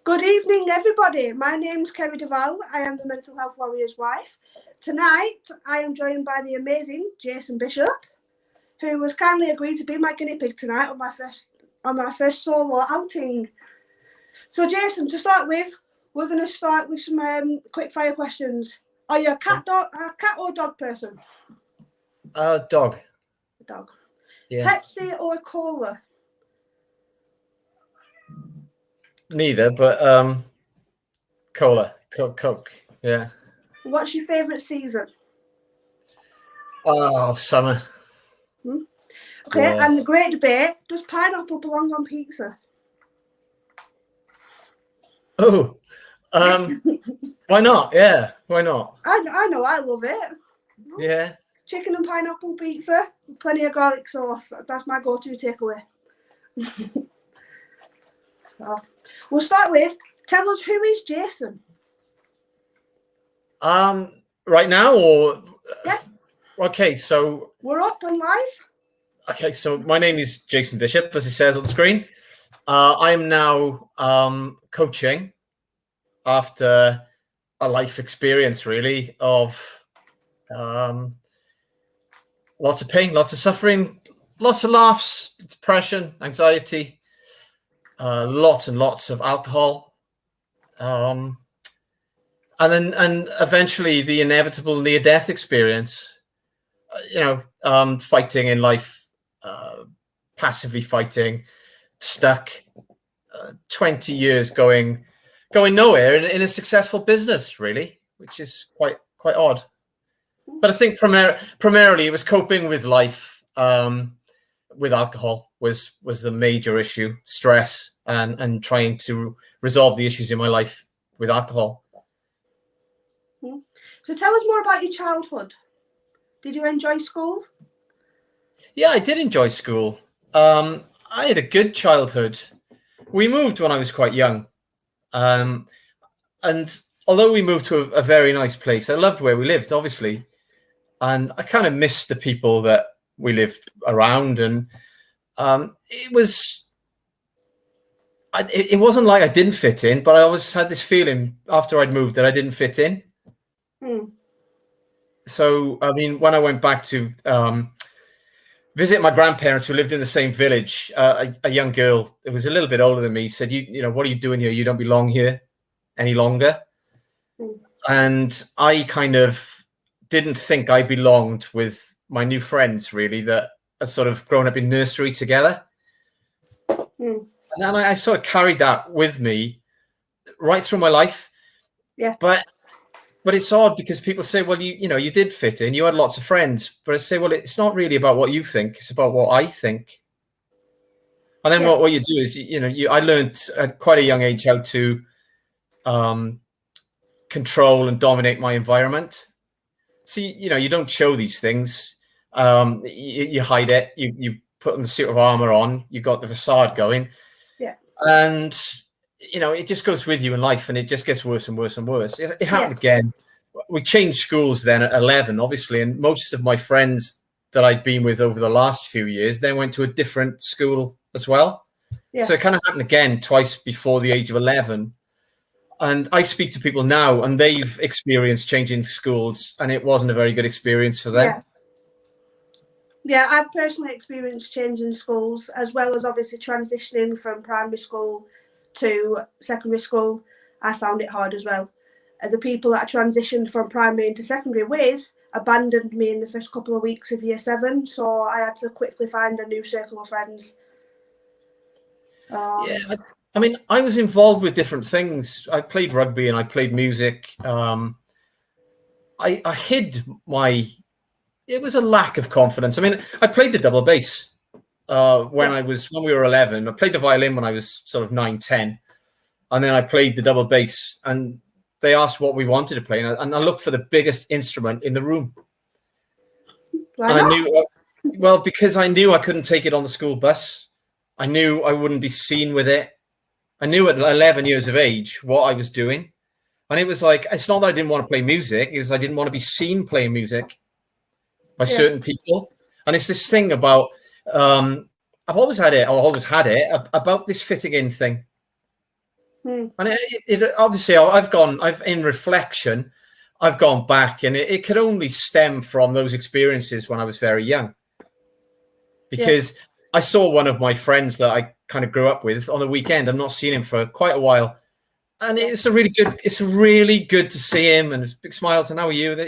Good evening, everybody. My name's Kerry Duval. I am the Mental Health Warrior's wife. Tonight, I am joined by the amazing Jason Bishop, who has kindly agreed to be my guinea pig tonight on my first solo outing. So, Jason, to start with, we're going to start with some quick fire questions. Are you a cat or dog person? Dog. Dog. Yeah. Pepsi or cola? Neither, but cola, Coke. Yeah. What's your favourite season? Oh, summer. Okay, Yeah. and the great debate: does pineapple belong on pizza? Oh, why not? Yeah, why not? I know, I love it. Yeah. Chicken and pineapple pizza, plenty of garlic sauce. That's my go-to takeaway. So, we'll start with, tell us, who is Jason? Right now or? Yeah. Okay, so. We're up and live. Okay, so my name is Jason Bishop, as it says on the screen. I am now coaching after a life experience, really, of lots of pain, lots of suffering, lots of laughs, depression, anxiety, lots and lots of alcohol, and eventually the inevitable near-death experience. Fighting in life, passively fighting, stuck, 20 years going nowhere in a successful business, really, which is quite odd. But I think primarily it was coping with life, with alcohol was the major issue, stress, and trying to resolve the issues in my life with alcohol. So tell us more about your childhood. Did you enjoy school? Yeah, I did enjoy school. I had a good childhood. We moved when I was quite young. And although we moved to a very nice place, I loved where we lived, obviously. And I kind of missed the people that we lived around. And it wasn't like I didn't fit in, but I always had this feeling after I'd moved that I didn't fit in. So, I mean, when I went back to visit my grandparents who lived in the same village, a young girl who was a little bit older than me said, you know, what are you doing here? You don't belong here any longer. And I kind of didn't think I belonged with my new friends, really, that had sort of grown up in nursery together. And then I sort of carried that with me right through my life. Yeah. But it's odd because people say, well, you did fit in, you had lots of friends. But I say, well, it's not really about what you think, it's about what I think. And then what you do is, I learned at quite a young age how to control and dominate my environment. See, you don't show these things. You hide it. You put the suit of armor on. You got the facade going. Yeah. And it just goes with you in life, and it just gets worse and worse and worse. It happened again. We changed schools then at 11, obviously, and most of my friends that I'd been with over the last few years then went to a different school as well. Yeah. So it kind of happened again twice before the age of 11. And I speak to people now, and they've experienced changing schools, and it wasn't a very good experience for them. Yeah, I've personally experienced changing schools, as well as obviously transitioning from primary school to secondary school. I found it hard as well. The people that I transitioned from primary into secondary with abandoned me in the first couple of weeks of year 7, so I had to quickly find a new circle of friends. Yeah, I mean, I was involved with different things. I played rugby and I played music. I hid it was a lack of confidence. I mean, I played the double bass when we were 11. I played the violin when I was sort of 9, 10. And then I played the double bass, and they asked what we wanted to play. And I looked for the biggest instrument in the room. Why not? I knew, well, because I knew I couldn't take it on the school bus. I knew I wouldn't be seen with it. I knew at 11 years of age what I was doing. And it was like, it's not that I didn't want to play music. It was I didn't want to be seen playing music by certain people. And it's this thing about, I've always had it, about this fitting in thing. And it obviously, I've in reflection, I've gone back, and it could only stem from those experiences when I was very young. Because I saw one of my friends that I kind of grew up with on the weekend. I've not seen him for quite a while, and it's really good to see him and big smiles. And how are you? That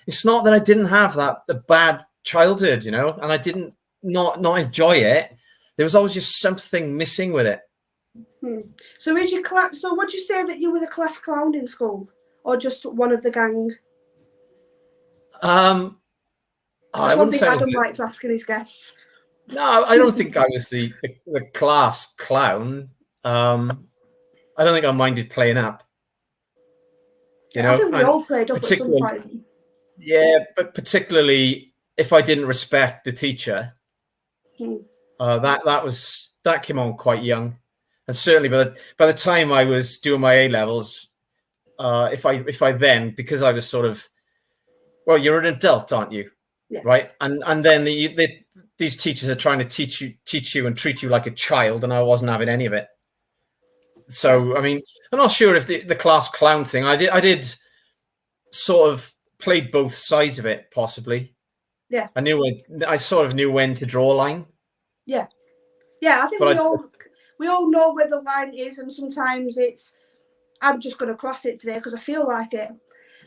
it's not that I didn't have the bad childhood, and I didn't not enjoy it. There was always just something missing with it. So is your class? So would you say that you were the class clown in school, or just one of the gang? I wouldn't say Adam likes asking his guests. No, I don't think I was the class clown. I don't think I minded playing up. I think we all played up at some point. Yeah, but particularly if I didn't respect the teacher, that came on quite young, and certainly by the time I was doing my A levels, if I then, because I was sort of, well, you're an adult, aren't you? Yeah. Right, and then these teachers are trying to teach you and treat you like a child, and I wasn't having any of it. So I mean, I'm not sure if the class clown thing. I did sort of played both sides of it, possibly. Yeah. I sort of knew when to draw a line. Yeah. I think we all know where the line is, and sometimes I'm just going to cross it today because I feel like it.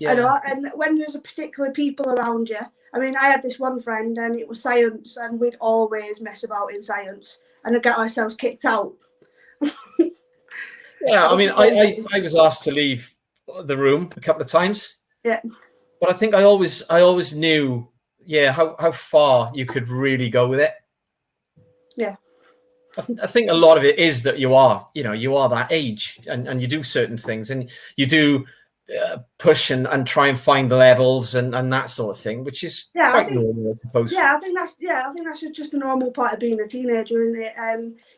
Yeah. And when there's a particular people around you, I mean, I had this one friend, and it was science, and we'd always mess about in science, and I'd get ourselves kicked out. Yeah, I mean, I was asked to leave the room a couple of times. Yeah. But I think I always knew, how far you could really go with it. Yeah. I think a lot of it is that you are that age, and you do certain things, and you do push and try and find the levels and that sort of thing, which is quite normal, I suppose. Yeah, I think that's just a normal part of being a teenager, isn't it?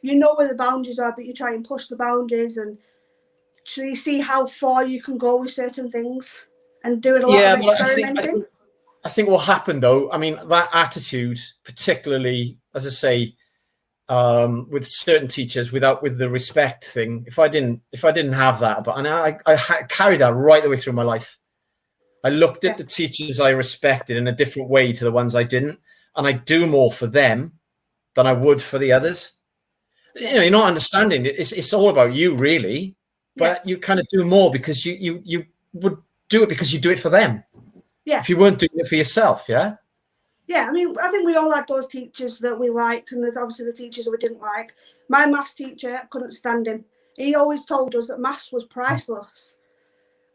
You know where the boundaries are, but you try and push the boundaries, and so you see how far you can go with certain things and do it a lot of experimenting. I think what happened though, I mean, that attitude, particularly, as I say, with certain teachers, with the respect thing, if I didn't have that, and I carried that right the way through my life. I looked at the teachers I respected in a different way to the ones I didn't, and I do more for them than I would for the others. You're not understanding it. It's all about you, really, but you kind of do more because you would do it because you do it for them. Yeah. If you weren't doing it for yourself, yeah. Yeah, I mean, I think we all had those teachers that we liked, and there's obviously the teachers that we didn't like. My maths teacher, couldn't stand him. He always told us that maths was priceless.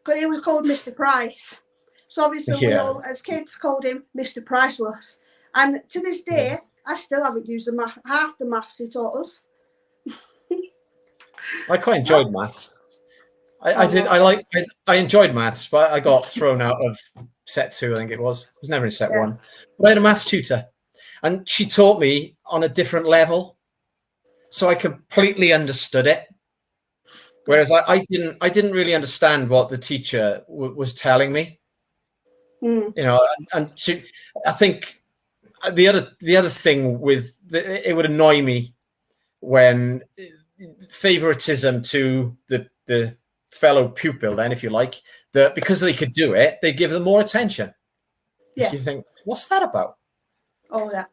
Because he was called Mr. Price. So obviously we all, as kids, called him Mr. Priceless. And to this day, I still haven't used half the maths he taught us. I quite enjoyed maths. I enjoyed maths, but I got thrown out of set 2, I think it was. I was never in set 1. But I had a maths tutor, and she taught me on a different level, so I completely understood it. Whereas I didn't really understand what the teacher was telling me. And I think the other thing with it would annoy me when favoritism to the fellow pupil, then, if you like, that because they could do it, they give them more attention. Yeah. You think, what's that about? Oh yeah.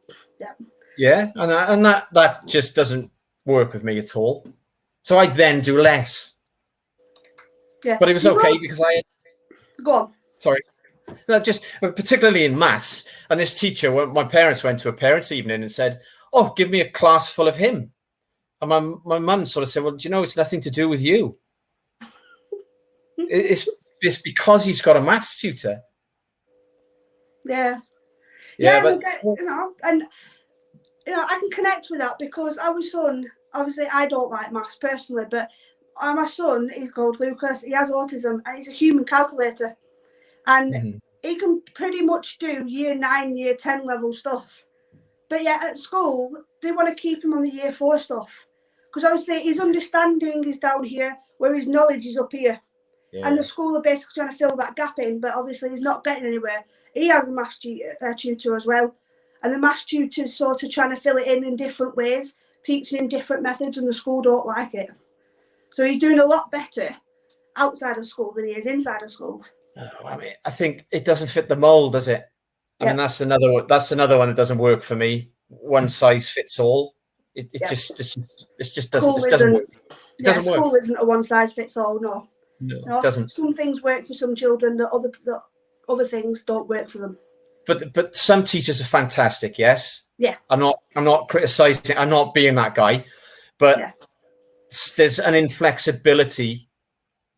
And that just doesn't work with me at all. So I then do less. Yeah. But it was okay because go on. Sorry. No, just particularly in maths. And this teacher, when my parents went to a parents' evening and said, "Oh, give me a class full of him." And my mum sort of said, "Well, do you know, it's nothing to do with you. It's because he's got a maths tutor." Yeah, but I can connect with that because our son, obviously, I don't like maths personally, but my son is called Lucas. He has autism, and he's a human calculator, and he can pretty much do year 9, year 10 level stuff. But yet at school, they want to keep him on the year 4 stuff because obviously his understanding is down here, where his knowledge is up here. Yeah. And the school are basically trying to fill that gap in, but obviously he's not getting anywhere. He has a maths tutor as well. And the maths tutor's sort of trying to fill it in different ways, teaching him different methods, and the school don't like it. So he's doing a lot better outside of school than he is inside of school. Oh, I mean, I think it doesn't fit the mold, does it? I mean, that's another one that doesn't work for me. One size fits all. It just doesn't work. It doesn't work. School isn't a one size fits all. No, it doesn't. Some things work for some children that other things don't work for them. But some teachers are fantastic. Yes. Yeah. I'm not criticizing. I'm not being that guy, but there's an inflexibility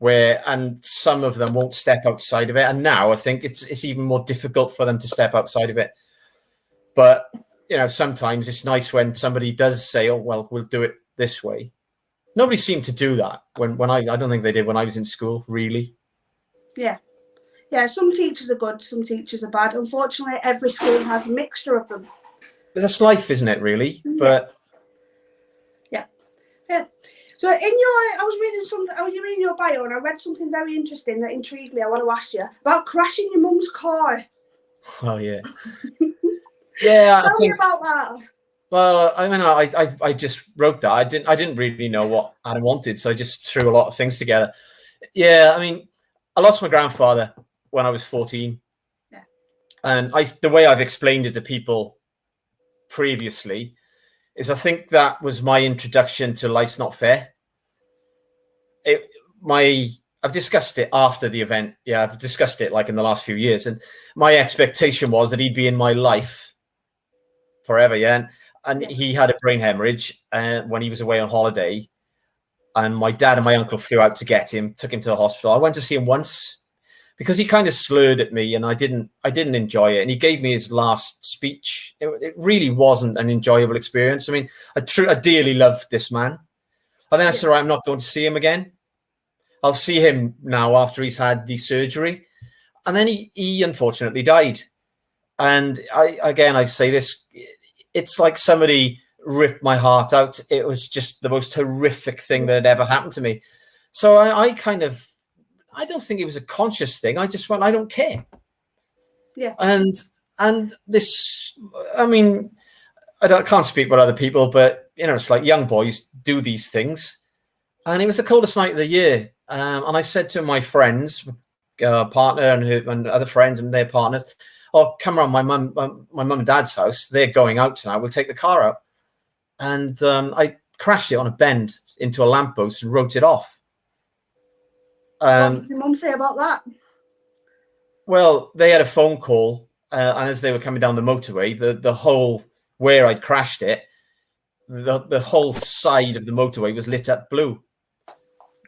and some of them won't step outside of it. And now I think it's even more difficult for them to step outside of it. But sometimes it's nice when somebody does say, "Oh, well, we'll do it this way." Nobody seemed to do that when I don't think they did when I was in school, really. Yeah. Some teachers are good, some teachers are bad. Unfortunately, every school has a mixture of them. But that's life, isn't it? Really, but yeah. So I was reading something. I was reading your bio, and I read something very interesting that intrigued me. I want to ask you about crashing your mum's car. Oh yeah, yeah. Tell me about that. Well, I mean, I just wrote that. I didn't really know what Adam wanted, so I just threw a lot of things together. Yeah, I mean, I lost my grandfather when I was 14, and the way I've explained it to people previously is I think that was my introduction to Life's Not Fair. I've discussed it after the event. Yeah, I've discussed it like in the last few years, and my expectation was that he'd be in my life forever. Yeah, and he had a brain hemorrhage when he was away on holiday, and my dad and my uncle flew out to get him, took him to the hospital. I went to see him once because he kind of slurred at me, and I didn't enjoy it. And he gave me his last speech. It really wasn't an enjoyable experience. I mean, I dearly loved this man. And then I said, "All right, I'm not going to see him again. I'll see him now after he's had the surgery." And then he unfortunately died. And I say this, it's like somebody ripped my heart out. It was just the most horrific thing that had ever happened to me. So I don't think it was a conscious thing. I just went, I don't care. Yeah. And this, I mean, I can't speak about other people, but it's like young boys do these things. And it was the coldest night of the year. And I said to my friends, partner and other friends and their partners, "Oh, come around my mum and dad's house. They're going out tonight. We'll take the car out." And I crashed it on a bend into a lamppost and wrote it off. What did your mum say about that? Well, they had a phone call, and as they were coming down the motorway, the whole where I'd crashed it, the whole side of the motorway was lit up blue.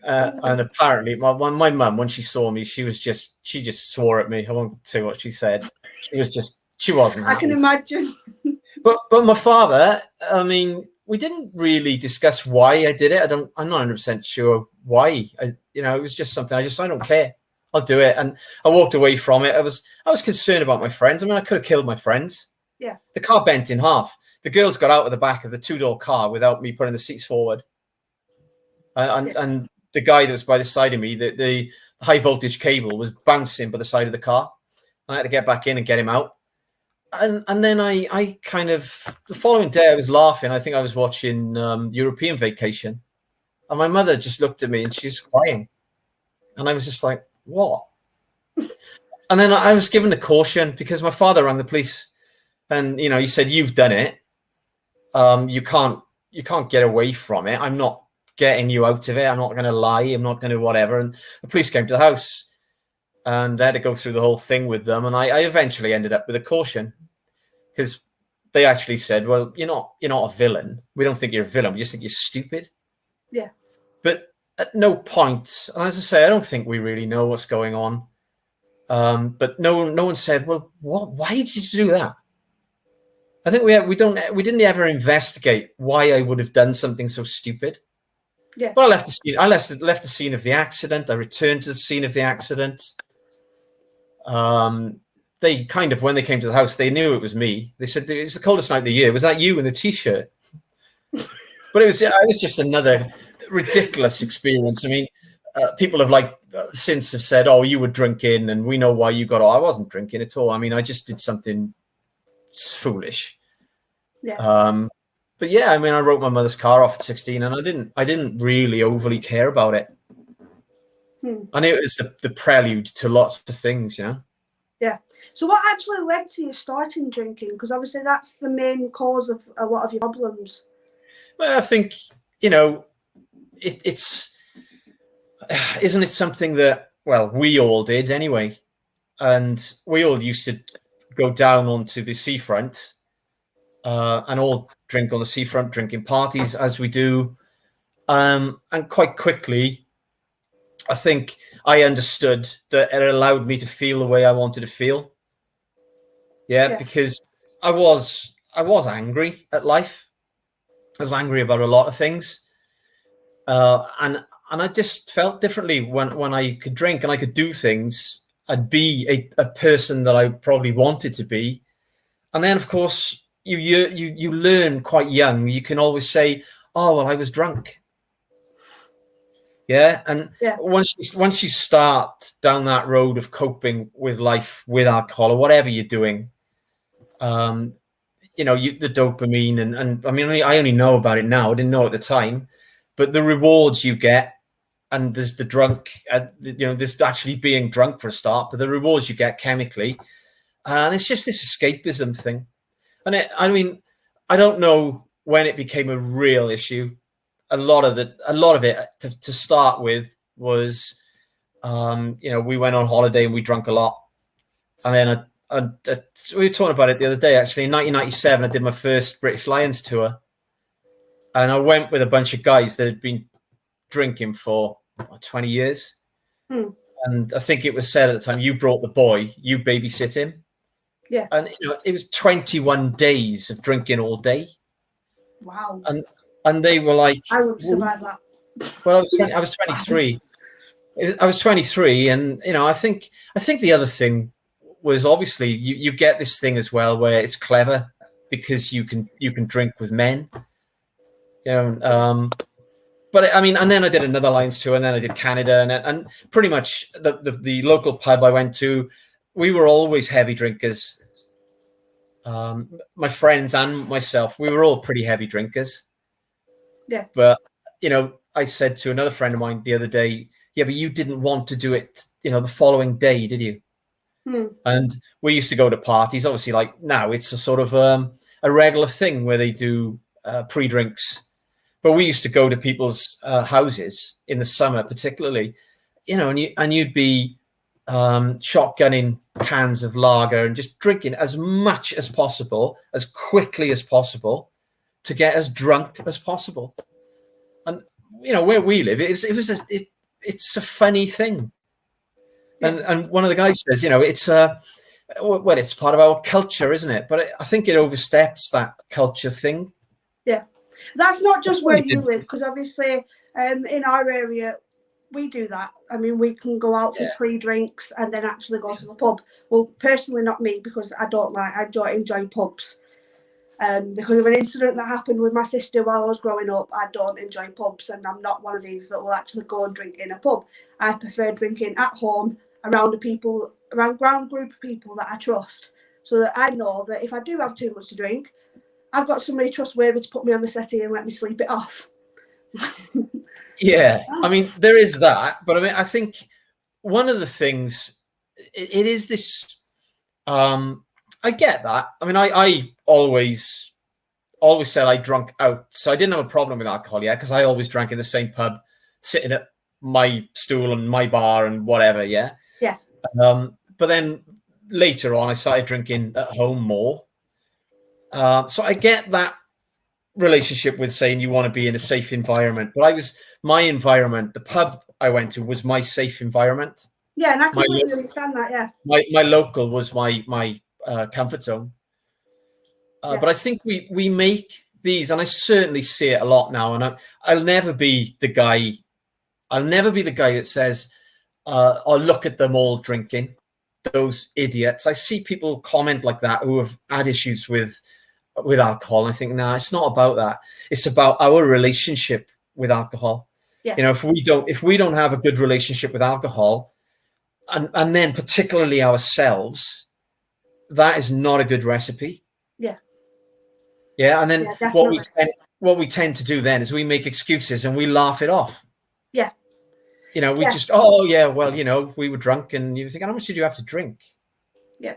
And apparently, my mum, when she saw me, she just swore at me. I won't say what she said. She wasn't happy. I can imagine. But my father, I mean, we didn't really discuss why I did it. I'm not 100% sure why. It was just something. I don't care. I'll do it. And I walked away from it. I was concerned about my friends. I mean, I could have killed my friends. Yeah. The car bent in half. The girls got out of the back of the 2-door car without me putting the seats forward. And the guy that was by the side of me, the high voltage cable was bouncing by the side of the car. I had to get back in and get him out. And then I kind of, the following day I was laughing. I think I was watching European Vacation. And my mother just looked at me and she's crying. And I was just like, what? And then I was given a caution because my father rang the police. And, he said, "You've done it. You can't get away from it. I'm not getting you out of it. I'm not going to lie. I'm not going to whatever." And the police came to the house and I had to go through the whole thing with them. And I eventually ended up with a caution because they actually said, "Well, you're not a villain. We don't think you're a villain. We just think you're stupid." Yeah. But at no point, and as I say, I don't think we really know what's going on. But no one said, "Well, what? Why did you do that?" I think we didn't ever investigate why I would have done something so stupid. Yeah. But I left the scene. I left the scene of the accident. I returned to the scene of the accident. They kind of, when they came to the house, they knew it was me. They said, "It's the coldest night of the year. Was that you in the t-shirt?" But it was just another ridiculous experience. I mean, people have since have said, "Oh, you were drinking, and we know why you got." I wasn't drinking at all. I mean, I just did something foolish. Yeah. but yeah, I mean, I wrote my mother's car off at 16, and I didn't really overly care about it. I knew it was the prelude to lots of things, you know. Yeah. So what actually led to you starting drinking? Because obviously that's the main cause of a lot of your problems. Well, I think, you know, it's isn't it something that, well, we all did anyway, and we all used to go down onto the seafront and all drink on the seafront, drinking parties as we do, and quite quickly, I think I understood that it allowed me to feel the way I wanted to feel. Yeah. Because I was angry at life. I was angry about a lot of things, and I just felt differently when I could drink and I could do things. I'd be a person that I probably wanted to be, and then of course you learn quite young. You can always say, "Oh well, I was drunk." Yeah, and once you start down that road of coping with life with alcohol or whatever you're doing, you know, the dopamine and I mean, I only know about it now. I didn't know at the time, but the rewards you get, and there's the drunk, you know, there's actually being drunk for a start, but the rewards you get chemically, and it's just this escapism thing. And I mean, I don't know when it became a real issue. A lot of it to start with was, you know, we went on holiday and we drank a lot, and then we were talking about it the other day. Actually, in 1997, I did my first British Lions tour, and I went with a bunch of guys that had been drinking for 20 years. And I think it was said at the time, you brought the boy, you babysit him. Yeah. And you know, it was 21 days of drinking all day. Wow. And they were like, I wouldn't survive that. Well, I was 23. I was 23, and you know, I think the other thing was obviously you get this thing as well where it's clever because you can drink with men, you know. But I mean, and then I did another Lions tour, and then I did Canada, and pretty much the local pub I went to, we were always heavy drinkers. My friends and myself, we were all pretty heavy drinkers. Yeah. But you know, I said to another friend of mine the other day, yeah, but you didn't want to do it, you know, the following day, did you? And we used to go to parties. Obviously, like now, it's a sort of a regular thing where they do pre-drinks. But we used to go to people's houses in the summer, particularly, you know, and you'd be shotgunning cans of lager and just drinking as much as possible, as quickly as possible, to get as drunk as possible. And you know, where we live, it's a funny thing. And one of the guys says, you know, it's part of our culture, isn't it? But I think it oversteps that culture thing. Yeah, that's not just where you live, because obviously in our area we do that. I mean, we can go out for pre-drinks and then actually go to the pub. Well, personally, not me, because I don't enjoy pubs. Because of an incident that happened with my sister while I was growing up, I don't enjoy pubs, and I'm not one of these that will actually go and drink in a pub. I prefer drinking at home around a group of people that I trust, so that I know that if I do have too much to drink, I've got somebody trustworthy to put me on the settee and let me sleep it off. Yeah, I mean, there is that, but I mean, I think one of the things, it is this, I get that. I mean, I always said I drunk out, so I didn't have a problem with alcohol, because I always drank in the same pub, sitting at my stool and my bar and whatever, yeah. But then later on, I started drinking at home more. So I get that relationship with saying you want to be in a safe environment, but my environment, the pub I went to, was my safe environment. Yeah, and I completely understand that. Yeah, my local was my comfort zone. But I think we make these, and I certainly see it a lot now. And I'll never be the guy. I'll never be the guy that says, "Oh, look at them all drinking, those idiots." I see people comment like that who have had issues with alcohol, and I think, nah, it's not about that. It's about our relationship with alcohol. Yeah. You know, if we don't have a good relationship with alcohol, and then particularly ourselves, that is not a good recipe. Yeah. Yeah, and then Yeah, definitely. what we tend to do then is we make excuses and we laugh it off. Yeah. You know, we Yeah. just, oh yeah, well, you know, we were drunk, and you think, how much did you have to drink? Yeah.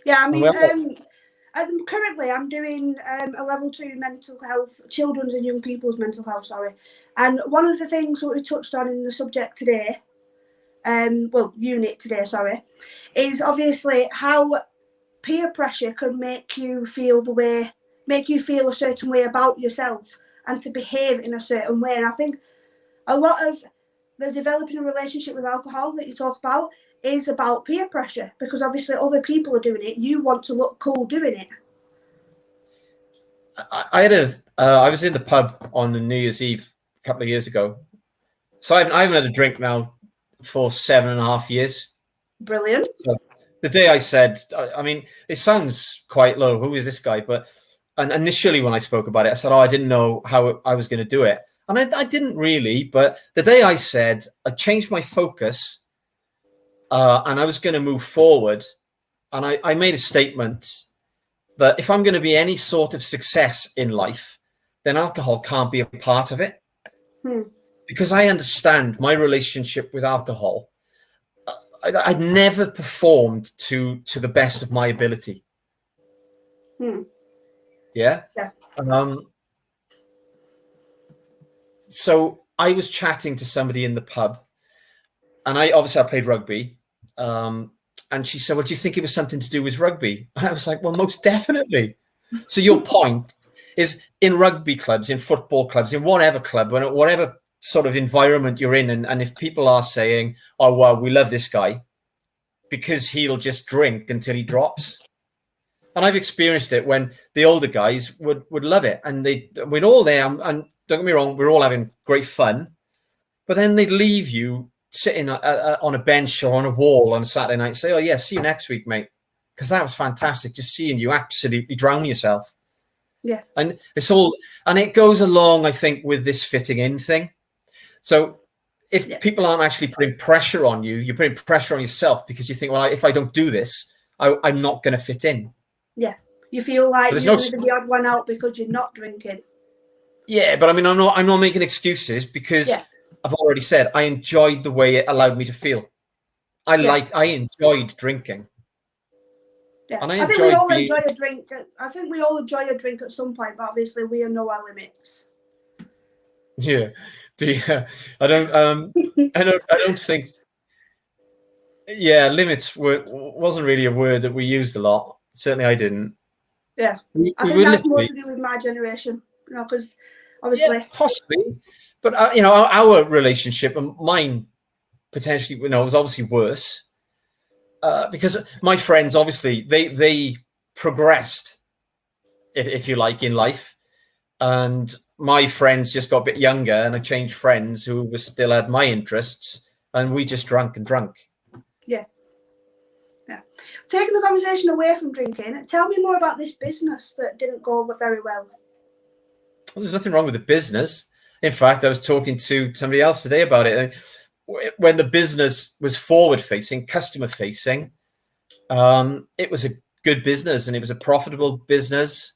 Yeah, I And mean, well, currently I'm doing a level 2 mental health, children's and young people's mental health, sorry. And one of the things that we touched on in the subject today, unit today, sorry, is obviously how peer pressure can make you feel a certain way about yourself and to behave in a certain way. And I think a lot of the developing a relationship with alcohol that you talk about is about peer pressure, because obviously other people are doing it. You want to look cool doing it. I was in the pub on New Year's Eve a couple of years ago. So I haven't had a drink now for 7.5 years. Brilliant. So the day I said, I mean, it sounds quite low. Who is this guy? But and initially when I spoke about it, I said, oh, I didn't know how I was going to do it. And I didn't really. But the day I said, I changed my focus and I was going to move forward. And I made a statement that if I'm going to be any sort of success in life, then alcohol can't be a part of it. Because I understand my relationship with alcohol. I'd never performed to the best of my ability. Yeah. So I was chatting to somebody in the pub, and I played rugby. And she said, well, do you think it was something to do with rugby? And I was like, well, most definitely. So your point is, in rugby clubs, in football clubs, in whatever club, whatever sort of environment you're in, and if people are saying, oh, well, we love this guy because he'll just drink until he drops. And I've experienced it when the older guys would love it. And we'd all there, and don't get me wrong, we're all having great fun. But then they'd leave you sitting on a bench or on a wall on a Saturday night and say, oh, yeah, see you next week, mate. Because that was fantastic, just seeing you absolutely drown yourself. Yeah. And it goes along, I think, with this fitting in thing. So if people aren't actually putting pressure on you, you're putting pressure on yourself, because you think, well, if I don't do this, I'm not going to fit in. Yeah. You feel like you're going to be the odd one out because you're not drinking. Yeah, but I mean, I'm not making excuses, because I've already said I enjoyed the way it allowed me to feel. I enjoyed drinking. Yeah. And I think we all enjoy a drink. I think we all enjoy a drink at some point, but obviously we know our limits. Yeah. I don't think. Yeah, limits wasn't really a word that we used a lot. Certainly, I didn't. Yeah, I think that's more to do with my generation, you know, because obviously, possibly, but our relationship, and mine potentially, was obviously worse because my friends, obviously, they progressed, if you like, in life, and my friends just got a bit younger, and I changed friends who still had my interests, and we just drank and drank. Yeah. Taking the conversation away from drinking, tell me more about this business that didn't go over very well. Well, there's nothing wrong with the business. In fact, I was talking to somebody else today about it. When the business was forward-facing, customer-facing, it was a good business, and it was a profitable business.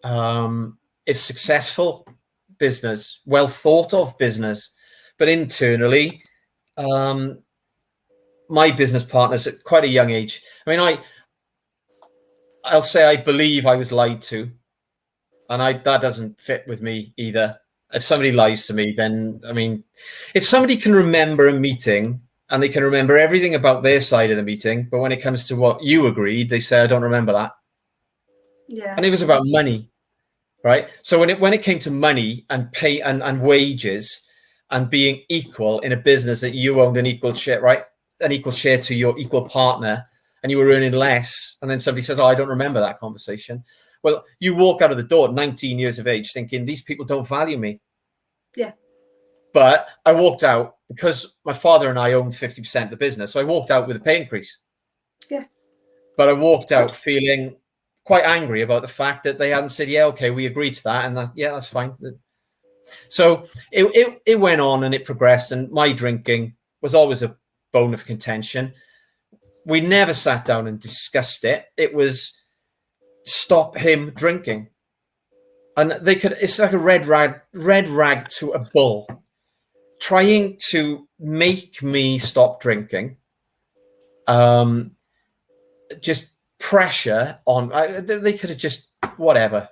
It's successful business, well thought of business. But internally, my business partners at quite a young age. I mean, I'll say I believe I was lied to, and that doesn't fit with me either. If somebody lies to me, then, I mean, if somebody can remember a meeting and they can remember everything about their side of the meeting, but when it comes to what you agreed, they say, I don't remember that. Yeah. And it was about money, right? So when it came to money and pay and wages and being equal in a business that you owned an equal share, right? An equal share to your equal partner, and you were earning less, and then somebody says, oh, I don't remember that conversation. Well, you walk out of the door at 19 years of age thinking, these people don't value me. Yeah. But I walked out because my father and I own 50% of the business. So I walked out with a pay increase. Yeah. But I walked out feeling quite angry about the fact that they hadn't said, yeah, okay, we agreed to that. And that's fine. So it went on and it progressed. And my drinking was always a bone of contention. We never sat down and discussed it. It was stop him drinking. And it's like a red rag to a bull, trying to make me stop drinking. Just pressure on. They could have just whatever.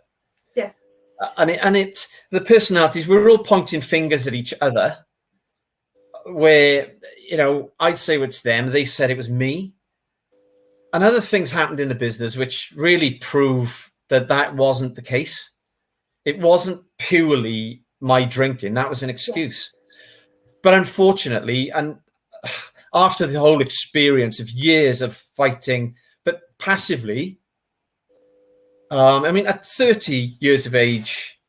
Yeah. The personalities, we're all pointing fingers at each other, where, I'd say it's them, they said it was me. And other things happened in the business which really prove that wasn't the case. It wasn't purely my drinking. That was an excuse. But unfortunately, and after the whole experience of years of fighting, but passively, at 30 years of age,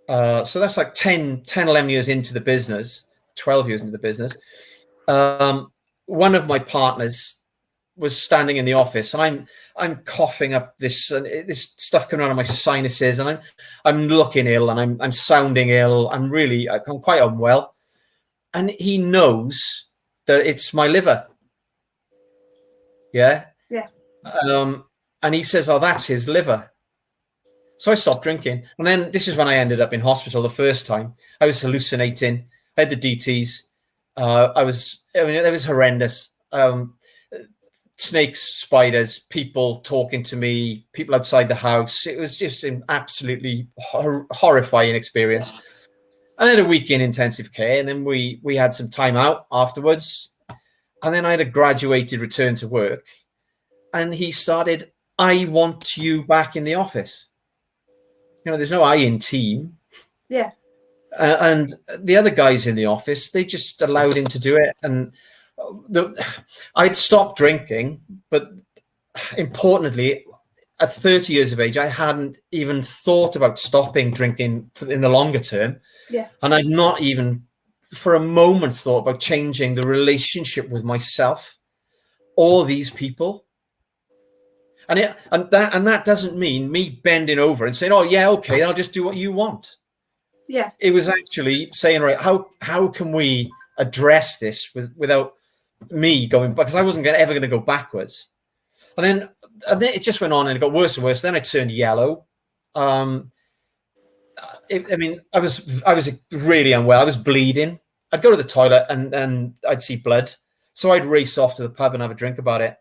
so that's like 10, 11 years into the business, 12 years into the business, one of my partners was standing in the office, and I'm coughing up this stuff coming out of my sinuses, and I'm looking ill, and I'm sounding ill. I'm quite unwell, and he knows that it's my liver. Yeah. And he says, "Oh, that's his liver." So I stopped drinking, and then this is when I ended up in hospital the first time. I was hallucinating. I had the DTs. It was horrendous. Snakes, spiders, people talking to me, people outside the house. It was just an absolutely horrifying experience. And I had a week in intensive care, and then we had some time out afterwards. And then I had a graduated return to work, and he started, "I want you back in the office." There's no I in team. Yeah. And the other guys in the office, they just allowed him to do it. And I'd stopped drinking, but importantly, at 30 years of age, I hadn't even thought about stopping drinking in the longer term. Yeah. And I'd not even for a moment thought about changing the relationship with myself or these people. And that doesn't mean me bending over and saying, "Oh yeah, okay, I'll just do what you want." Yeah. It was actually saying, right, how can we address this without me going back, because I wasn't ever going to go backwards. And then it just went on, and it got worse and worse. Then I turned yellow. I was really unwell. I was bleeding. I'd go to the toilet and I'd see blood. So I'd race off to the pub and have a drink about it.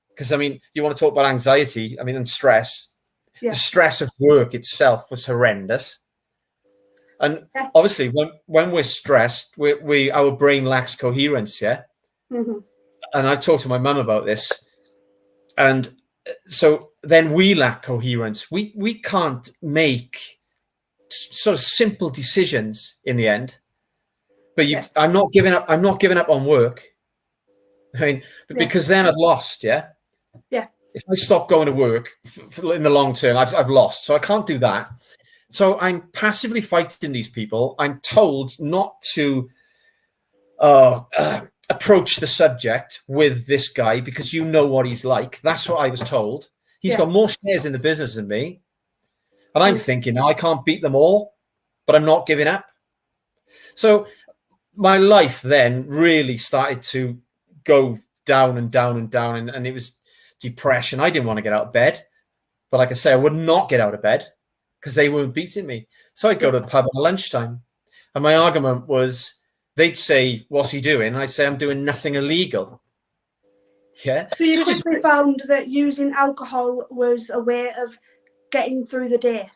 Because, you want to talk about anxiety, and stress. Yeah. The stress of work itself was horrendous. And obviously, when we're stressed, our brain lacks coherence, yeah? Mm-hmm. And I talked to my mum about this. And so then we lack coherence. We can't make sort of simple decisions in the end. But I'm not giving up. I'm not giving up on work. Because then I've lost, yeah? Yeah. If I stop going to work in the long term, I've lost. So I can't do that. So I'm passively fighting these people. I'm told not to approach the subject with this guy because you know what he's like. That's what I was told. He's got more shares in the business than me. And I'm thinking, now I can't beat them all, but I'm not giving up. So my life then really started to go down and down and down. And it was depression. I didn't want to get out of bed. But like I say, I would not get out of bed because they weren't beating me. So I'd go to the pub at lunchtime. And my argument was, they'd say, "What's he doing?" And I'd say, "I'm doing nothing illegal." Yeah. So you quickly found that using alcohol was a way of getting through the day?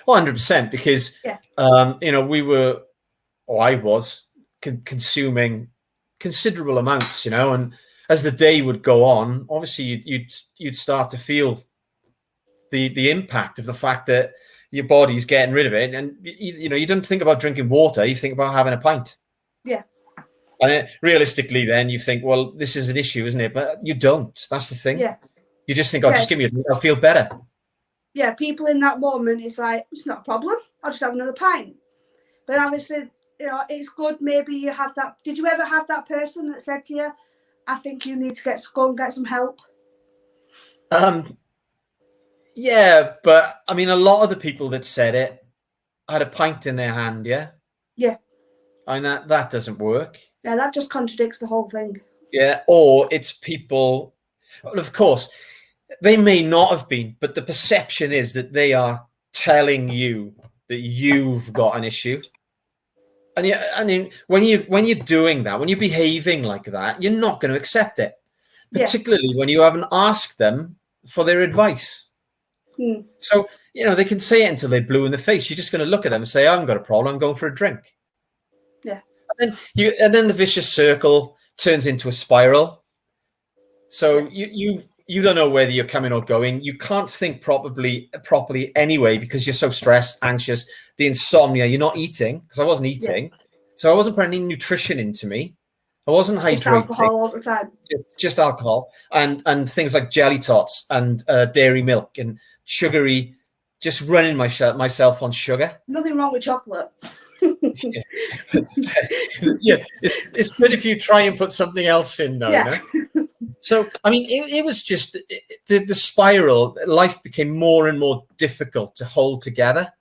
100%, because, I was consuming considerable amounts, and as the day would go on, obviously you'd start to feel the impact of the fact that your body's getting rid of it. And, you don't think about drinking water. You think about having a pint. Yeah. And realistically, then you think, well, this is an issue, isn't it? But you don't. That's the thing. Yeah. You just think, just give me a drink, I'll feel better. Yeah, people in that moment, it's like, it's not a problem. I'll just have another pint. But obviously, it's good. Maybe you have that. Did you ever have that person that said to you, "I think you need to go and get some help"? Yeah, but a lot of the people that said it had a pint in their hand, yeah? Yeah. And that doesn't work. Yeah, that just contradicts the whole thing. Yeah, or it's people, well, of course, they may not have been, but the perception is that they are telling you that you've got an issue. And yeah, I mean, when you're doing that, when you're behaving like that, you're not going to accept it, particularly when you haven't asked them for their advice. So, they can say it until they're blue in the face. You're just going to look at them and say, I haven't got a problem, I'm going for a drink. Yeah. And then the vicious circle turns into a spiral. So you don't know whether you're coming or going. You can't think properly anyway, because you're so stressed, anxious, the insomnia. You're not eating, because I wasn't eating. So I wasn't putting any nutrition into me. I wasn't hydrating. Just alcohol all the time. Just alcohol and things like jelly tots and dairy milk and sugary, just running myself on sugar. Nothing wrong with chocolate. It's good if you try and put something else in, though. Yeah. So, I mean, it was just the spiral. Life became more and more difficult to hold together.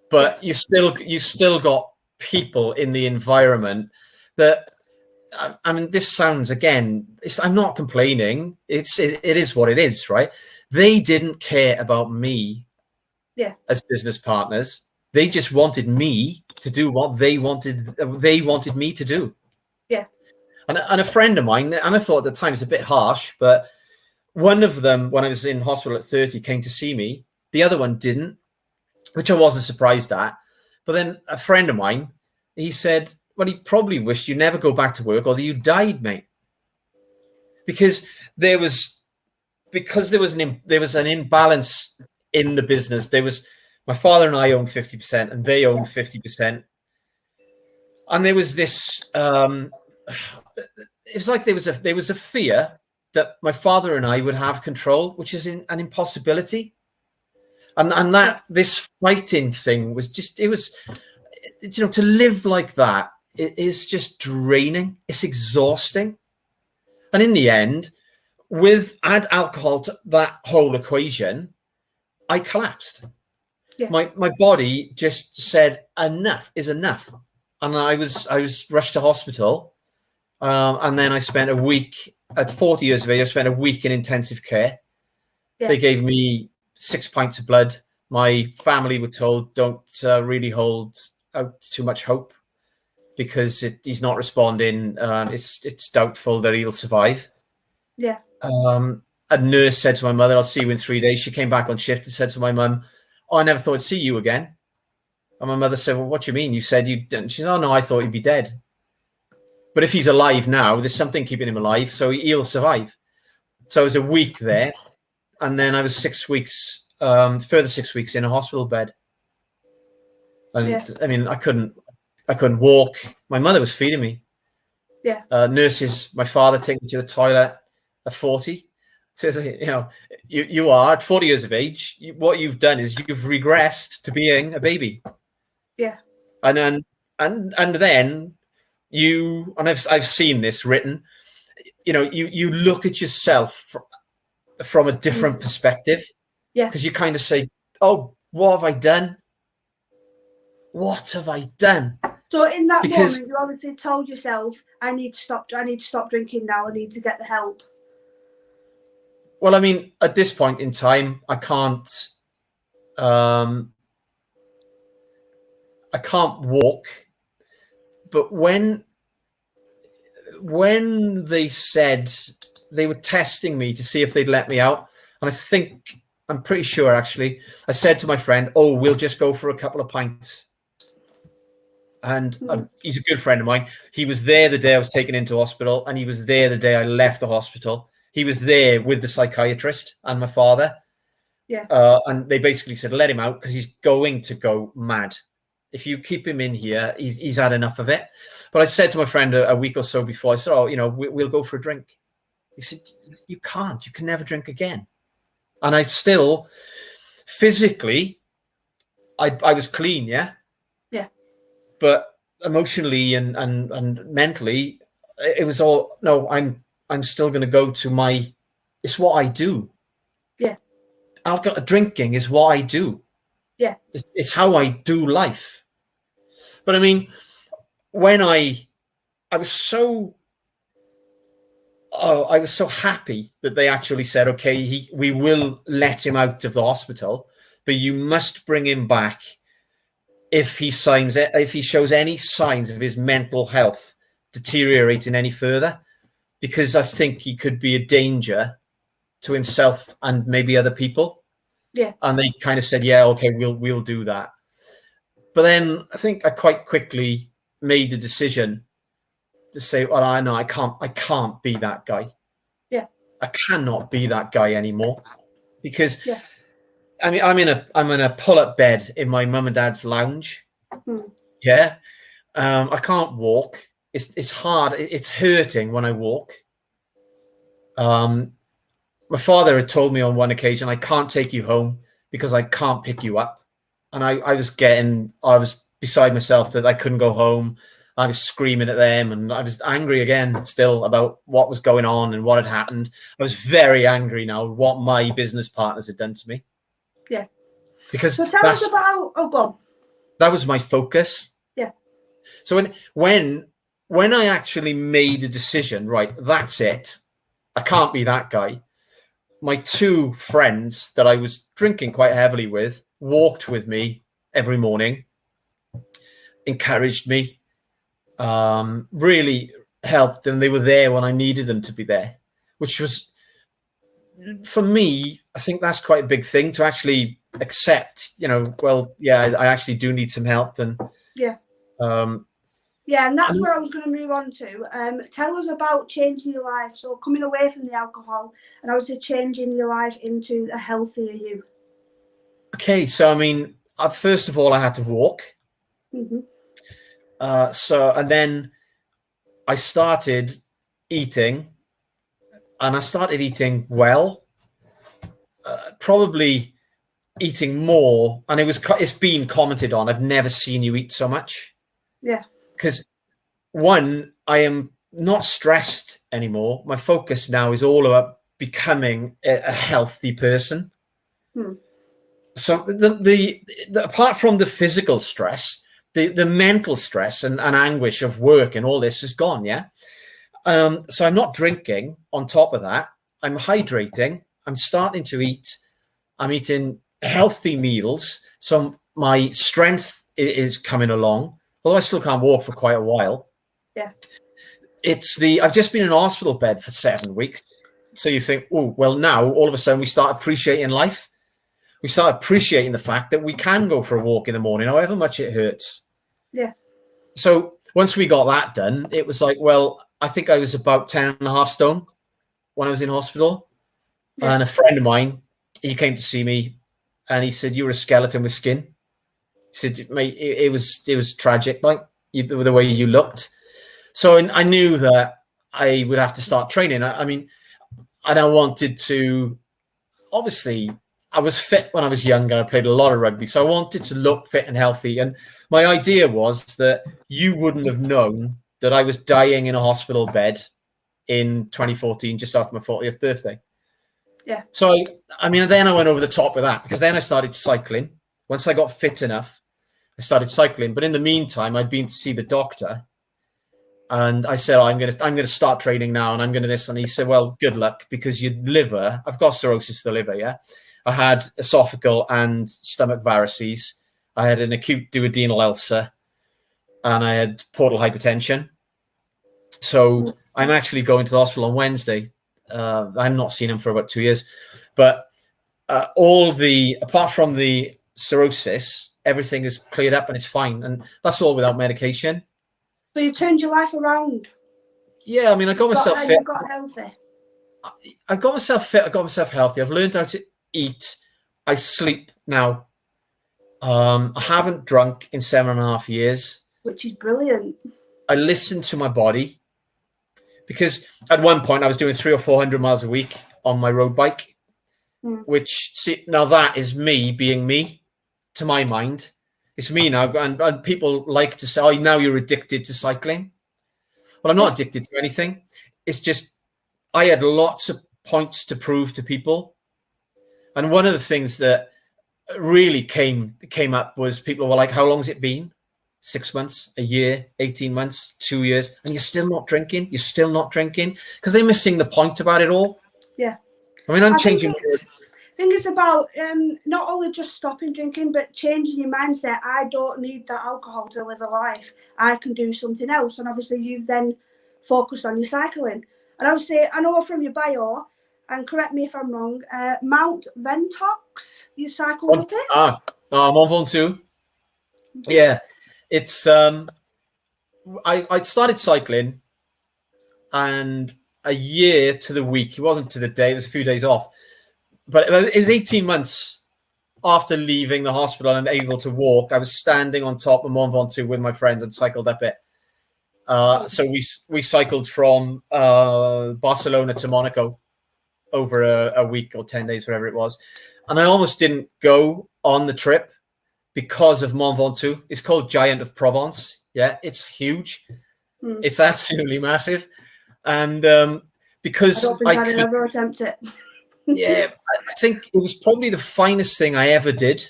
But you still got people in the environment that, I mean, this sounds, again, I'm not complaining. It is what it is, right? They didn't care about me as business partners. They just wanted me to do what they wanted me to do. Yeah. And a friend of mine, and I thought at the time it's a bit harsh, but one of them, when I was in hospital at 30, came to see me. The other one didn't, which I wasn't surprised at. But then a friend of mine, he said, well, he probably wished you never go back to work or that you died, mate. Because there was an imbalance in the business. My father and I owned 50% and they owned 50%. And there was this, it was like there was a fear that my father and I would have control, which is an impossibility. And that this fighting thing was just, it was, to live like that, it is just draining. It's exhausting. And in the end, add alcohol to that whole equation, I collapsed. Yeah. My body just said enough is enough, and I was rushed to hospital, and then I spent a week at 40 years of age. I spent a week in intensive care. Yeah. They gave me 6 pints of blood. My family were told, don't really hold out too much hope, because he's not responding. It's doubtful that he'll survive. Yeah. A nurse said to my mother, I'll see you in 3 days. She came back on shift and said to my mum, oh, I never thought I'd see you again. And my mother said, well, what do you mean? You said you didn't. She said, oh, no, I thought he'd be dead. But if he's alive now, there's something keeping him alive, so he'll survive. So I was a week there. And then I was 6 weeks, further 6 weeks in a hospital bed. And I mean, I couldn't walk. My mother was feeding me. Yeah. Nurses, my father taking me to the toilet at 40. So, you are at 40 years of age. What you've done is you've regressed to being a baby. Yeah. And then I've seen this written. You look at yourself from a different perspective. Yeah. Because you kind of say, "Oh, what have I done? What have I done?" So in that moment, you obviously told yourself, I need to stop drinking now. I need to get the help. Well, I mean, at this point in time, I can't walk. But when they said they were testing me to see if they'd let me out, and I'm pretty sure actually, I said to my friend, "Oh, we'll just go for a couple of pints." And he's a good friend of mine. He was there the day I was taken into hospital, and he was there the day I left the hospital. He was there with the psychiatrist and my father. Yeah. And they basically said, let him out because he's going to go mad. If you keep him in here, he's had enough of it. But I said to my friend a week or so before, I said, oh, we'll go for a drink. He said, you can't. You can never drink again. And I still, physically, I was clean, yeah? Yeah. But emotionally and mentally, it was all, no, I'm still going to go to it's what I do. Yeah. Drinking is what I do. Yeah. It's how I do life. But I mean, when I was so happy that they actually said, okay, we will let him out of the hospital, but you must bring him back if he shows any signs of his mental health deteriorating any further, because I think he could be a danger to himself and maybe other people. Yeah. And they kind of said, yeah, okay, we'll do that. But then I think I quite quickly made the decision to say, well, I know I can't be that guy. Yeah. I cannot be that guy anymore, because yeah. I mean, I'm in a pull-up bed in my mum and dad's lounge. Yeah. I can't walk. It's hard. It's hurting when I walk. My father had told me on one occasion, I can't take you home because I can't pick you up. And I was beside myself that I couldn't go home. I was screaming at them, and I was angry again still about what was going on and what had happened. I was very angry now what my business partners had done to me. Yeah. Because so tell us about, oh, go on. That was my focus. Yeah. So when I actually made a decision, right, that's it. I can't be that guy. My two friends that I was drinking quite heavily with walked with me every morning, encouraged me, really helped them. They were there when I needed them to be there, which was, for me, I think that's quite a big thing to actually accept, well, yeah, I actually do need some help. And yeah. Yeah, and that's where I was going to move on to. Tell us about changing your life. So coming away from the alcohol and obviously changing your life into a healthier you. Okay, so I mean, first of all, I had to walk. Mm-hmm. And then I started eating, and I started eating well, probably eating more. And it's been commented on, I've never seen you eat so much. Yeah. Because one, I am not stressed anymore. My focus now is all about becoming a healthy person. So the apart from the physical stress, the mental stress and anguish of work and all this is gone. Yeah. So I'm not drinking on top of that. I'm hydrating. I'm starting to eat. I'm eating healthy meals. So my strength is coming along, although I still can't walk for quite a while. Yeah. I've just been in a hospital bed for 7 weeks. So you think, oh, well, now all of a sudden we start appreciating life. We start appreciating the fact that we can go for a walk in the morning, however much it hurts. Yeah. So once we got that done, it was like, well, I think I was about 10.5 stone when I was in hospital. Yeah. And a friend of mine, he came to see me and he said, "You're a skeleton with skin." He said, "Mate, it was tragic, like the way you looked." So I knew that I would have to start training. I mean, and I wanted to, obviously, I was fit when I was younger. I played a lot of rugby. So I wanted to look fit and healthy. And my idea was that you wouldn't have known that I was dying in a hospital bed in 2014, just after my 40th birthday. Yeah. So, I mean, then I went over the top with that, because then I started cycling. Once I got fit enough, I started cycling. But in the meantime, I'd been to see the doctor. And I said, I'm going to start training now, and I'm going to this. And he said, well, good luck, because your liver, I've got cirrhosis of the liver, yeah? I had esophageal and stomach varices. I had an acute duodenal ulcer, and I had portal hypertension. So I'm actually going to the hospital on Wednesday. I'm not seen him for about 2 years. But apart from the cirrhosis, everything is cleared up and it's fine. And that's all without medication. So you turned your life around. Yeah, I mean, I got myself fit. You got healthy. I got myself fit. I got myself healthy. I've learned how to eat. I sleep now. I haven't drunk in 7.5 years. Which is brilliant. I listen to my body, because at one point I was doing 300 or 400 miles a week on my road bike, which, see, now that is me being me, to my mind. It's me now. And people like to say, oh, now you're addicted to cycling. Well, I'm not addicted to anything. It's just I had lots of points to prove to people. And one of the things that really came up was people were like, how long has it been? 6 months, a year, 18 months, 2 years, and you're still not drinking? You're still not drinking? Because they're missing the point about it all. Yeah. I mean, I'm changing. think it's about not only just stopping drinking, but changing your mindset. I don't need that alcohol to live a life. I can do something else. And obviously, you've then focused on your cycling. And obviously, I know from your bio, and correct me if I'm wrong, Mount Ventoux, you cycled up it? Mont Ventoux. Yeah, it's I started cycling, and a year to the week. It wasn't to the day. It was a few days off, but it was 18 months after leaving the hospital and able to walk. I was standing on top of Mont Ventoux with my friends and cycled up it. So we cycled from Barcelona to Monaco over a week or 10 days, whatever it was, and I almost didn't go on the trip because of Mont Ventoux. It's called Giant of Provence. Yeah, it's huge. It's absolutely massive. And because I don't think I'd ever attempt it. Yeah, I think it was probably the finest thing I ever did.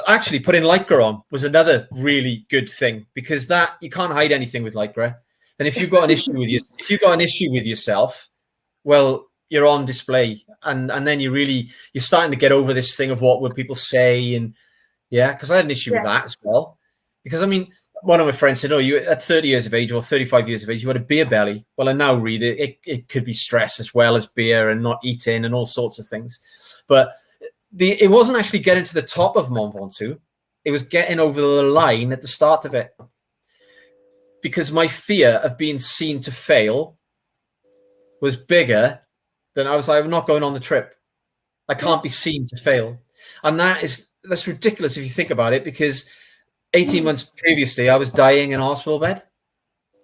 Actually, putting Lycra on was another really good thing, because that you can't hide anything with Lycra. And if you've got an issue with yourself, well, you're on display, and then you're starting to get over this thing of what will people say, and because I had an issue with that as well. Because I mean, one of my friends said, "Oh, you at 30 years of age or 35 years of age, you had a beer belly." Well, I now read it could be stress as well as beer and not eating and all sorts of things. But it wasn't actually getting to the top of Mont Ventoux. It was getting over the line at the start of it. Because my fear of being seen to fail was bigger than I was like, I'm not going on the trip. I can't be seen to fail. And that's ridiculous if you think about it, because 18 months previously, I was dying in a hospital bed.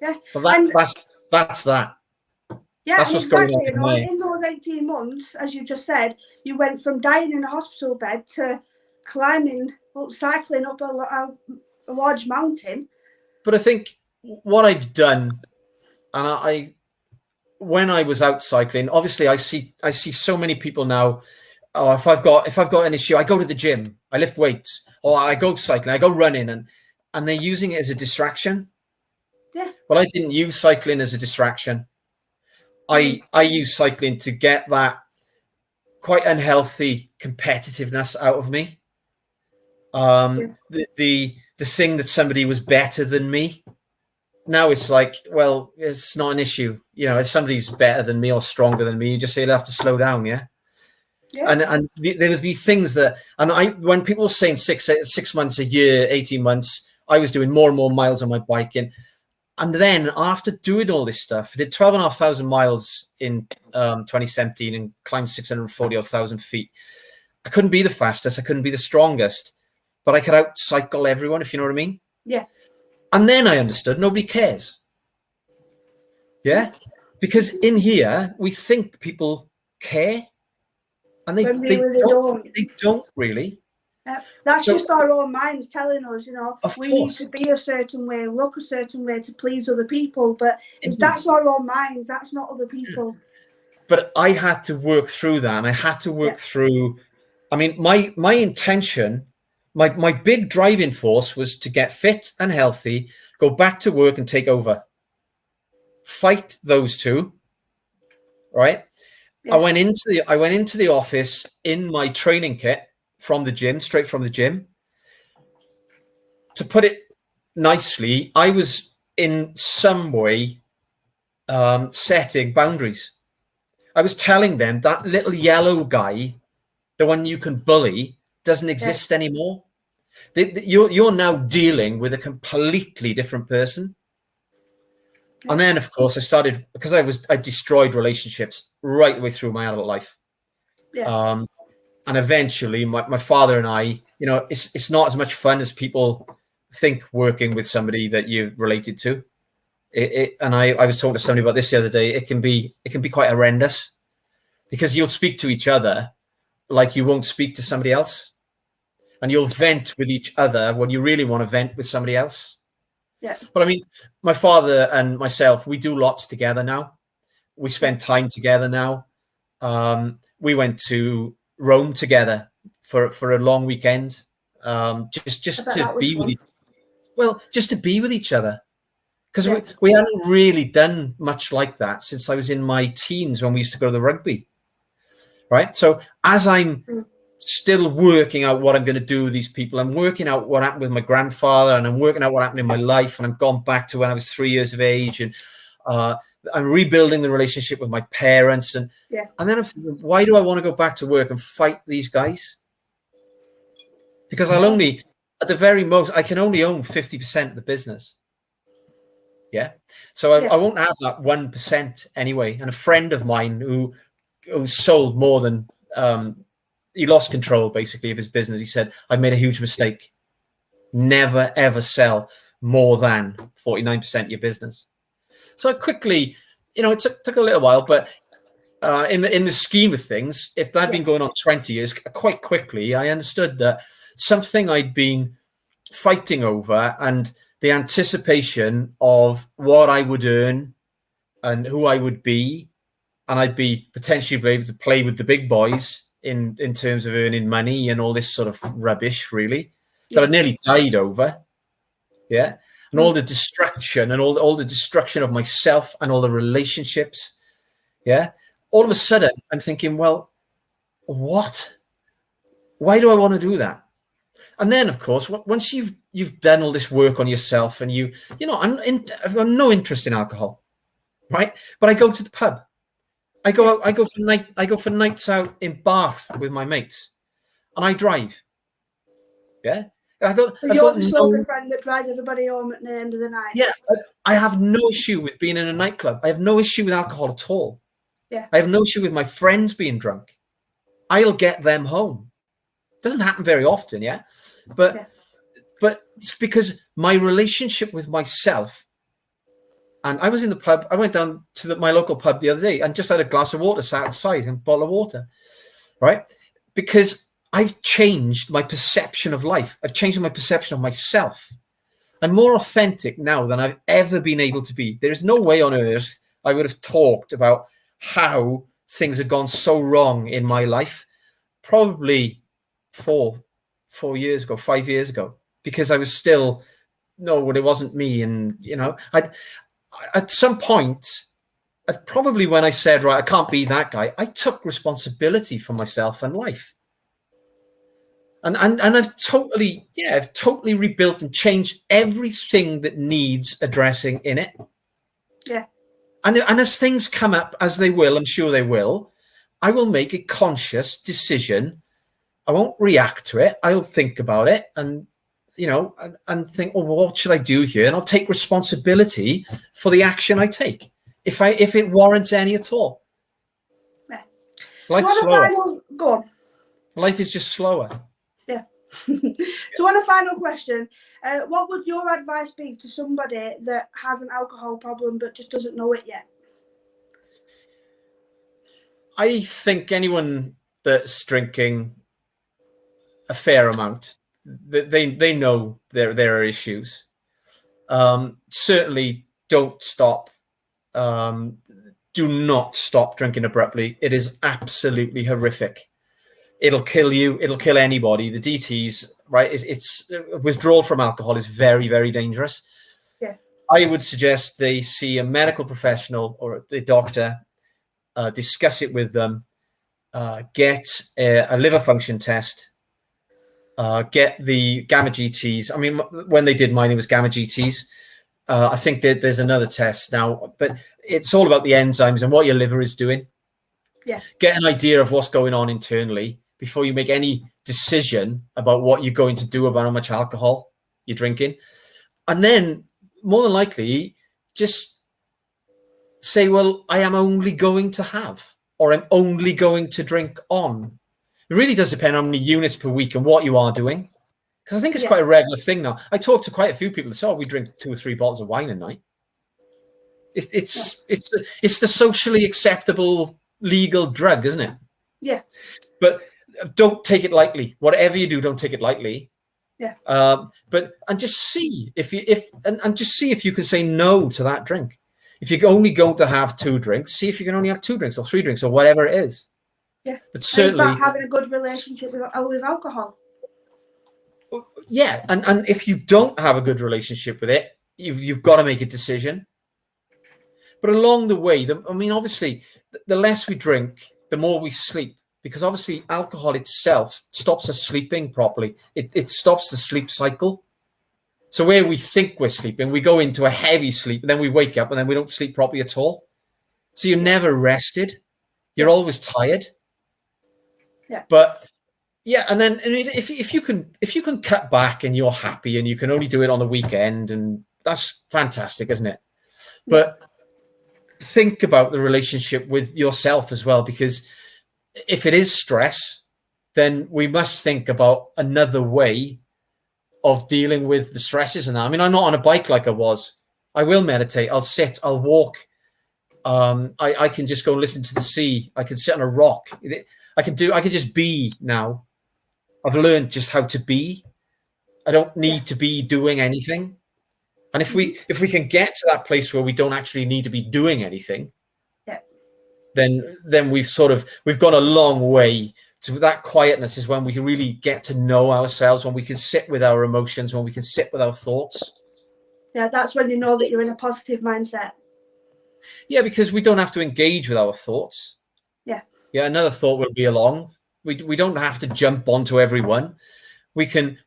Yeah. But that's that. Yeah, that's what's exactly. Going on. In those 18 months, as you just said, you went from dying in a hospital bed to cycling up a large mountain. But I think what I'd done, and when I was out cycling, obviously I see so many people now. Oh, if I've got an issue, I go to the gym, I lift weights, or I go cycling, I go running, and they're using it as a distraction. Yeah. Well, I didn't use cycling as a distraction. I use cycling to get that quite unhealthy competitiveness out of me. The thing that somebody was better than me. Now it's like, well, it's not an issue. You know, if somebody's better than me or stronger than me, you just say, you'll have to slow down. Yeah. And there was these things that, and when people were saying 6 months, a year, 18 months, I was doing more and more miles on my bike. And then after doing all this stuff, I did 12,500 miles in 2017 and climbed 640,000 feet. I couldn't be the fastest. I couldn't be the strongest, but I could out-cycle everyone, if you know what I mean. Yeah. And then I understood nobody cares. Yeah. Because in here, we think people care. And they don't really. That's just our own minds telling us, we need to be a certain way, look a certain way to please other people. But if that's our own minds, that's not other people. But I had to work through that. And I had to work through, I mean, my intention, my big driving force was to get fit and healthy, go back to work and take over. Fight those two, right? Yeah. I went into the office in my training kit from the gym, straight from the gym. To put it nicely, I was in some way setting boundaries. I was telling them that little yellow guy, the one you can bully, doesn't exist anymore. You're now dealing with a completely different person. And then, of course, I started, because I destroyed relationships right the way through my adult life. Yeah. And eventually, my father and I, it's not as much fun as people think working with somebody that you're related to. And I was talking to somebody about this the other day. It can be quite horrendous, because you'll speak to each other like you won't speak to somebody else, and you'll vent with each other when you really want to vent with somebody else. Yeah. But I mean, my father and myself, we do lots together now. We spend time together now. We went to Rome together for a long weekend, just to be with each other, because we hadn't really done much like that since I was in my teens when we used to go to the rugby. right? So as I'm still working out what I'm going to do with these people, I'm working out what happened with my grandfather, and I'm working out what happened in my life, and I've gone back to when I was 3 years of age, and I'm rebuilding the relationship with my parents, and then I'm thinking, why do I want to go back to work and fight these guys? Because I'll only, at the very most, I can only own 50% of the business. Yeah. So I won't have that 1% anyway. And a friend of mine who sold more than, he lost control basically of his business. He said, I made a huge mistake. Never, ever sell more than 49% of your business. So quickly, it took a little while, but in the scheme of things, if that had been going on 20 years, quite quickly, I understood that something I'd been fighting over, and the anticipation of what I would earn and who I would be, and I'd be potentially able to play with the big boys in terms of earning money and all this sort of rubbish, really, that I nearly died over. Yeah. And all the distraction and all the destruction of myself and all the relationships. Yeah. All of a sudden, I'm thinking, well, what? Why do I want to do that? And then, of course, once you've done all this work on yourself, and I've no interest in alcohol, right? But I go to the pub. I go for nights out in Bath with my mates, and I drive. Yeah. You're the sort of friend that drives everybody home at the end of the night. Yeah, I have no issue with being in a nightclub. I have no issue with alcohol at all. Yeah. I have no issue with my friends being drunk. I'll get them home. Doesn't happen very often, yeah? But it's because my relationship with myself, and I was in the pub, I went down to my local pub the other day and just had a glass of water, sat outside, and a bottle of water, right? Because I've changed my perception of life. I've changed my perception of myself. I'm more authentic now than I've ever been able to be. There is no way on earth I would have talked about how things had gone so wrong in my life probably 5 years ago, because I was still, it wasn't me. And, at some point, probably when I said, right, I can't be that guy, I took responsibility for myself and life. And I've totally rebuilt and changed everything that needs addressing in it. Yeah. And as things come up, as they will, I'm sure they will, I will make a conscious decision. I won't react to it. I'll think about it and think, oh, well, what should I do here? And I'll take responsibility for the action I take, if it warrants any at all. Yeah. Life's slower. Go on. Life is just slower. Yeah. So on a final question, what would your advice be to somebody that has an alcohol problem but just doesn't know it yet? I think anyone that's drinking a fair amount, they know there are issues. Certainly don't stop. Do not stop drinking abruptly. It is absolutely horrific. It'll kill you. It'll kill anybody. The DTs, right? It's withdrawal from alcohol is very, very dangerous. Yeah. I would suggest they see a medical professional or a doctor, discuss it with them, get a liver function test, get the gamma GTs. I mean, when they did mine, it was gamma GTs. I think that there's another test now, but it's all about the enzymes and what your liver is doing. Yeah. Get an idea of what's going on internally before you make any decision about what you're going to do about how much alcohol you're drinking. And then, more than likely, just say, well, I am only going to have, or I'm only going to drink on. It really does depend on how many units per week and what you are doing. Because I think it's quite a regular thing now. I talk to quite a few people that say, oh, we drink 2 or 3 bottles of wine a night. It's the socially acceptable legal drug, isn't it? Yeah. But don't take it lightly. Whatever you do, don't take it lightly. Yeah. And just see if you can say no to that drink. If you're only going to have 2 drinks, see if you can only have 2 drinks or 3 drinks or whatever it is. Yeah. But certainly about having a good relationship with alcohol. Yeah, and if you don't have a good relationship with it, you've got to make a decision. But along the way, obviously, the less we drink, the more we sleep. because obviously alcohol itself stops us sleeping properly. It stops the sleep cycle. So where we think we're sleeping, we go into a heavy sleep, and then we wake up, and then we don't sleep properly at all. So you're never rested. You're always tired. Yeah. But yeah, and then if you can cut back and you're happy and you can only do it on the weekend, and that's fantastic, isn't it? But think about the relationship with yourself as well, because if it is stress, then we must think about another way of dealing with the stresses. And that. I mean, I'm not on a bike like I was. I will meditate. I'll sit. I'll walk. I can just go listen to the sea. I can sit on a rock. I can just be now. I've learned just how to be. I don't need to be doing anything. And if we can get to that place where we don't actually need to be doing anything, then we've gone a long way. To that quietness is when we can really get to know ourselves, when we can sit with our emotions, when we can sit with our thoughts. Yeah, that's when you know that you're in a positive mindset. Yeah, because we don't have to engage with our thoughts. Yeah. Yeah, another thought will be along. We don't have to jump onto everyone. I had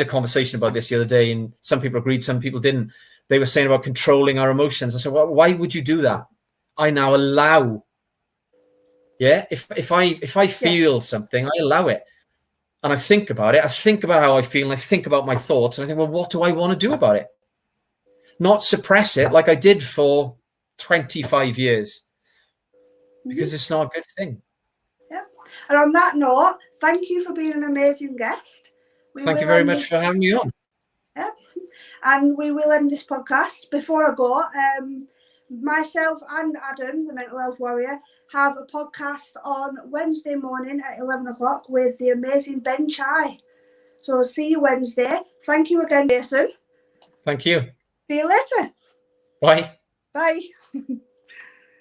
a conversation about this the other day, and some people agreed, some people didn't. They were saying about controlling our emotions. I said, well, why would you do that? I now allow. Yeah, if I feel something, I allow it. And I think about it. I think about how I feel, and I think about my thoughts, and I think, well, what do I want to do about it? Not suppress it like I did for 25 years, because it's not a good thing. Yeah. And on that note, thank you for being an amazing guest. Thank you very much for having me on. Yeah. And we will end this podcast. Before I go, myself and Adam, the Mental Health Warrior, have a podcast on Wednesday morning at 11 o'clock with the amazing Ben Chai. So see you Wednesday. Thank you again, Jason. Thank you. See you later. Bye. Bye.